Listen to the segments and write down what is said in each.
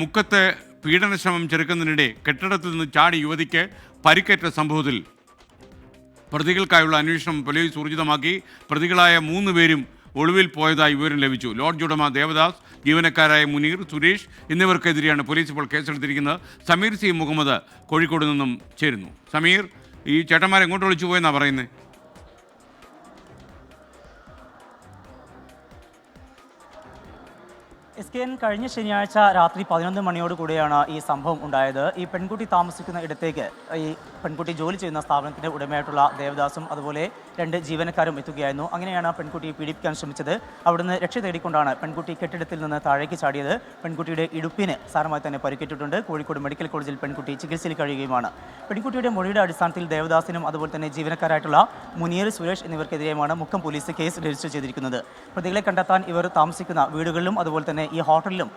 മുക്കത്ത് പീഡനശ്രമം ചെറുക്കുന്നതിനിടെ കെട്ടിടത്തിൽ നിന്ന് ചാടി യുവതിക്ക് പരിക്കേറ്റ സംഭവത്തിൽ പ്രതികൾക്കായുള്ള അന്വേഷണം പോലീസ് ഊർജിതമാക്കി. പ്രതികളായ 3 പേരും ഒളിവിൽ പോയതായി വിവരം ലഭിച്ചു. ലോഡ്ജ് ഉടമ ദേവദാസ്, ജീവനക്കാരായ മുനീർ, സുരേഷ് എന്നിവർക്കെതിരെയാണ് പോലീസ് ഇപ്പോൾ കേസെടുത്തിരിക്കുന്നത്. സമീർ സി മുഹമ്മദ് കോഴിക്കോട് നിന്നും ചേരുന്നു. സമീർ, ഈ ചേട്ടന്മാർ എങ്ങോട്ട് വിളിച്ചു പോയെന്നാണ് പറയുന്നത്? SKN കഴിഞ്ഞ ശനിയാഴ്ച രാത്രി 11 മണിയോടുകൂടിയാണ് ഈ സംഭവം ഉണ്ടായത്. ഈ പെൺകുട്ടി താമസിക്കുന്ന ഇടത്തേക്ക് ഈ പെൺകുട്ടി ജോലി ചെയ്യുന്ന സ്ഥാപനത്തിൻ്റെ ഉടമയായിട്ടുള്ള ദേവദാസും അതുപോലെ 2 ജീവനക്കാരും എത്തുകയായിരുന്നു. അങ്ങനെയാണ് പെൺകുട്ടിയെ പീഡിപ്പിക്കാൻ ശ്രമിച്ചത്. അവിടുന്ന് രക്ഷ തേടിക്കൊണ്ടാണ് പെൺകുട്ടി കെട്ടിടത്തിൽ നിന്ന് താഴേക്ക് ചാടിയത്. പെൺകുട്ടിയുടെ ഇടുപ്പിന് സാരമായി തന്നെ പരിക്കേറ്റിട്ടുണ്ട്. കോഴിക്കോട് മെഡിക്കൽ കോളേജിൽ പെൺകുട്ടി ചികിത്സയിൽ കഴിയുകയുമാണ്. പെൺകുട്ടിയുടെ മൊഴിയുടെ അടിസ്ഥാനത്തിൽ ദേവദാസിനും അതുപോലെ തന്നെ ജീവനക്കാരായിട്ടുള്ള മുനീർ, സുരേഷ് എന്നിവർക്കെതിരെയുമാണ് മുക്കം പോലീസ് കേസ് രജിസ്റ്റർ ചെയ്തിരിക്കുന്നത്. പ്രതികളെ കണ്ടെത്താൻ ഇവർ താമസിക്കുന്ന വീടുകളിലും അതുപോലെ തന്നെ ഈ ഹോട്ടലിലും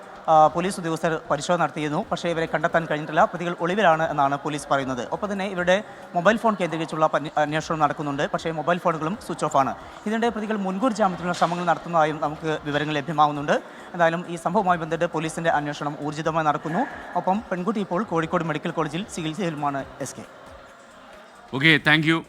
പോലീസ് ഉദ്യോഗസ്ഥർ പരിശോധന നടത്തിയിരുന്നു. പക്ഷേ ഇവരെ കണ്ടെത്താൻ കഴിഞ്ഞിട്ടില്ല. പ്രതികൾ ഒളിവിലാണ് എന്നാണ് പോലീസ് പറയുന്നത്. ഒപ്പം തന്നെ ഇവരുടെ മൊബൈൽ ഫോൺ കേന്ദ്രീകരിച്ചുള്ള അന്വേഷണം നടക്കുന്നുണ്ട്. പക്ഷേ മൊബൈൽ ഫോണുകളും സ്വിച്ച് ഓഫ് ആണ്. ഇതിനിടെ പ്രതികൾ മുൻകൂർ ജാമ്യത്തിനുള്ള ശ്രമങ്ങൾ നടത്തുന്നതായും നമുക്ക് വിവരങ്ങൾ ലഭ്യമാകുന്നുണ്ട്. എന്തായാലും ഈ സംഭവവുമായി ബന്ധപ്പെട്ട് പോലീസിന്റെ അന്വേഷണം ഊർജിതമായി നടക്കുന്നു. ഒപ്പം പെൺകുട്ടി ഇപ്പോൾ കോഴിക്കോട് മെഡിക്കൽ കോളേജിൽ ചികിത്സയിലുമാണ്. SK. Okay, thank you.